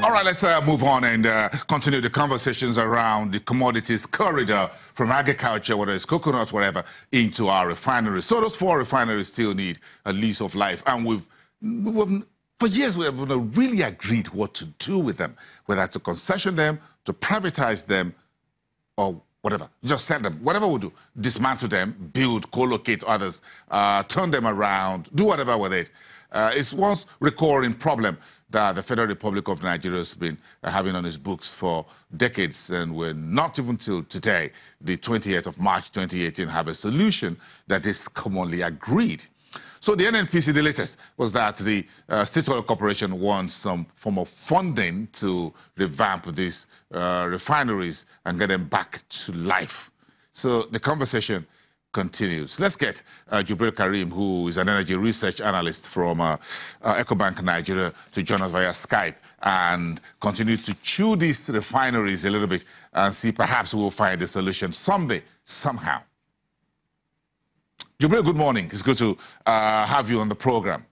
All right, let's move on and continue the conversations around the commodities corridor from agriculture, whether it's coconut, whatever, into our refineries. So those 4 refineries still need a lease of life. And for years, we haven't really agreed what to do with them, whether to concession them, to privatize them, or whatever. Just sell them, whatever we do. Dismantle them, build, co-locate others, turn them around, do whatever with it. It's one recurring problem that the Federal Republic of Nigeria has been having on its books for decades, and we're not even till today, the 28th of March 2018, have a solution that is commonly agreed. So the NNPC, the latest, was that the State Oil Corporation wants some form of funding to revamp these refineries and get them back to life. So the conversation continues. Let's get Jubril Karim, who is an energy research analyst from EcoBank Nigeria, to join us via Skype and continue to chew these refineries a little bit and see perhaps we'll find a solution someday, somehow. Jubril, good morning. It's good to have you on the program.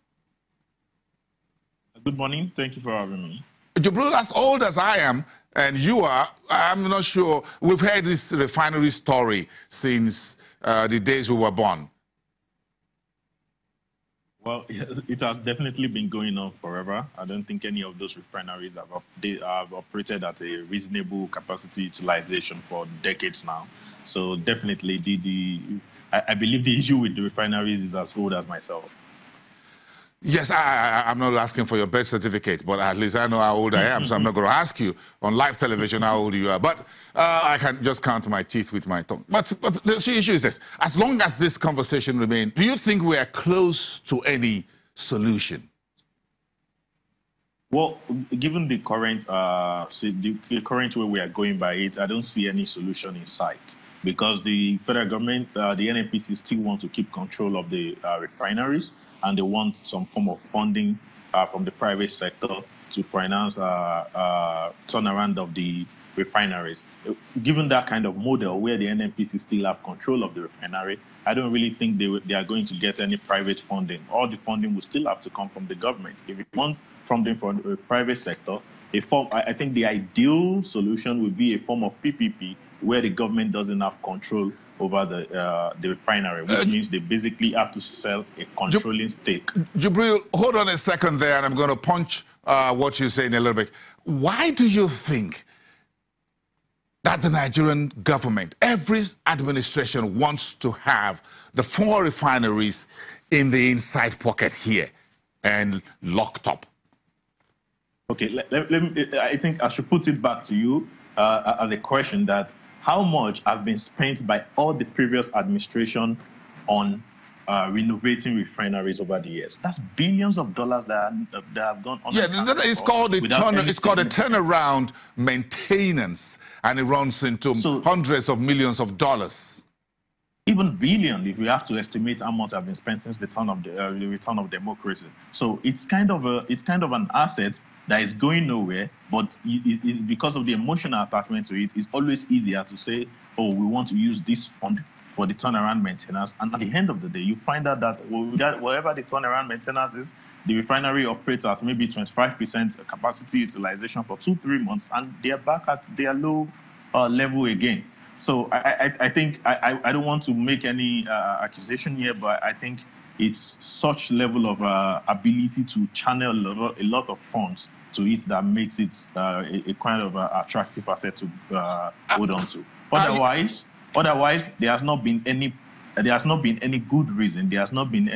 Good morning. Thank you for having me. Jubril, as old as I am, and you are, I'm not sure, we've heard this refinery story since the days we were born. Well, it has definitely been going on forever. I don't think any of those refineries have operated at a reasonable capacity utilization for decades now. So definitely, I believe the issue with the refineries is as old as myself. Yes, I'm not asking for your birth certificate, but at least I know how old I am, so I'm not going to ask you on live television how old you are. But I can just count my teeth with my tongue. But the issue is this. As long as this conversation remains, do you think we are close to any solution? Well, given the current, the current way we are going by it, I don't see any solution in sight. Because the federal government, the NNPC, still want to keep control of the refineries, and they want some form of funding from the private sector to finance turnaround of the refineries. Given that kind of model where the NNPC still have control of the refinery, I don't really think they are going to get any private funding. All the funding will still have to come from the government. If it wants funding from the private sector, I think the ideal solution would be a form of PPP where the government doesn't have control over the refinery, which means they basically have to sell a controlling stake. Jubril, hold on a second there, and I'm going to punch what you're saying a little bit. Why do you think that the Nigerian government, every administration, wants to have the 4 refineries in the inside pocket here and locked up? Okay, I think I should put it back to you as a question that how much has been spent by all the previous administration on renovating refineries over the years? That's billions of dollars that have gone on. Yeah, it's called a turnaround maintenance, and it runs into hundreds of millions of dollars. Even billion, if we have to estimate how much have been spent since the return of democracy. So it's kind of an asset that is going nowhere, but because of the emotional attachment to it, it's always easier to say, oh, we want to use this fund for the turnaround maintenance. And at the end of the day, you find out that whatever the turnaround maintenance is, the refinery operates at maybe 25% capacity utilization for 2-3 months, and they're back at their low level again. So I think I don't want to make any accusation here, but I think it's such level of ability to channel a lot of funds to it that makes it a kind of attractive asset to hold on to. Otherwise, there has not been any good reason. There has not been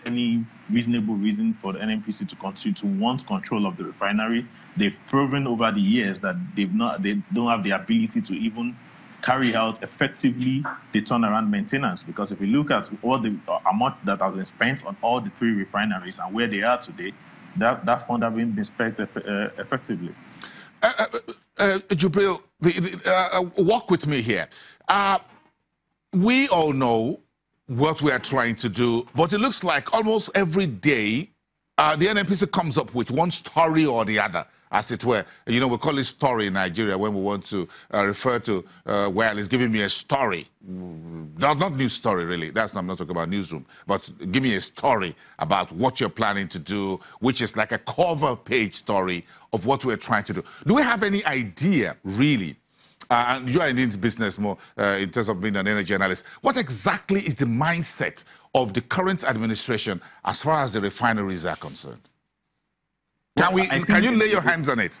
any reasonable reason for the NNPC to continue to want control of the refinery. They've proven over the years that they don't have the ability to even carry out effectively the turnaround maintenance, because if you look at all the amount that has been spent on all the 3 refineries and where they are today, that fund hasn't been spent effectively. Jubril, walk with me here. We all know what we are trying to do, but it looks like almost every day the NNPC comes up with one story or the other as it were. You know, we call it story in Nigeria when we want to refer to, well, it's giving me a story. Not news story, really. I'm not talking about newsroom. But give me a story about what you're planning to do, which is like a cover page story of what we're trying to do. Do we have any idea, really? And you are in this business more in terms of being an energy analyst. What exactly is the mindset of the current administration as far as the refineries are concerned? Can you lay your hands on it?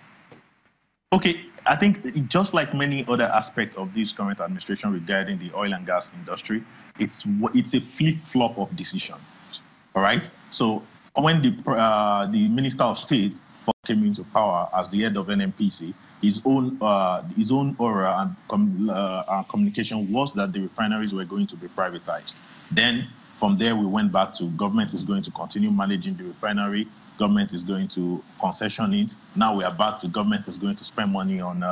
Okay, I think just like many other aspects of this current administration regarding the oil and gas industry, it's a flip-flop of decisions. All right. So when the Minister of State came into power as the head of NNPC, his own aura and communication was that the refineries were going to be privatized. Then from there we went back to government is going to continue managing the refinery. Government is going to concession it. Now we are back to government is going to spend money on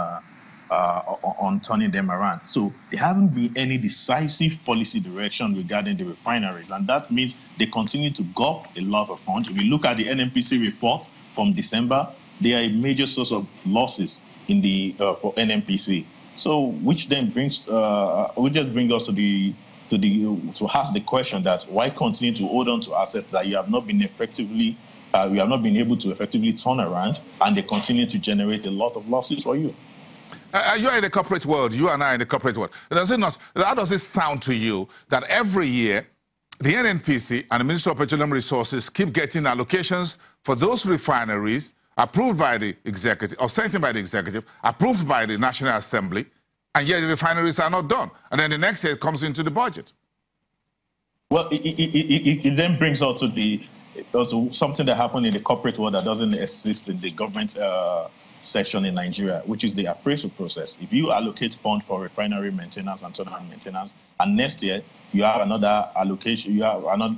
turning them around. So there haven't been any decisive policy direction regarding the refineries, and that means they continue to gulp a lot of funds. If you look at the NNPC report from December, they are a major source of losses in the for NNPC. So which then brings bring us to ask the question that why continue to hold on to assets that you have not been able to effectively turn around, and they continue to generate a lot of losses for you. You are in the corporate world. You and I in the corporate world. How does it sound to you that every year the NNPC and the Ministry of Petroleum Resources keep getting allocations for those refineries approved by the executive, or sent by the executive, approved by the National Assembly, and yet the refineries are not done? And then the next year it comes into the budget. Well, it then brings also something that happened in the corporate world that doesn't exist in the government section in Nigeria, which is the appraisal process. If you allocate funds for refinery maintenance and turnaround maintenance, and next year you have another allocation, you have another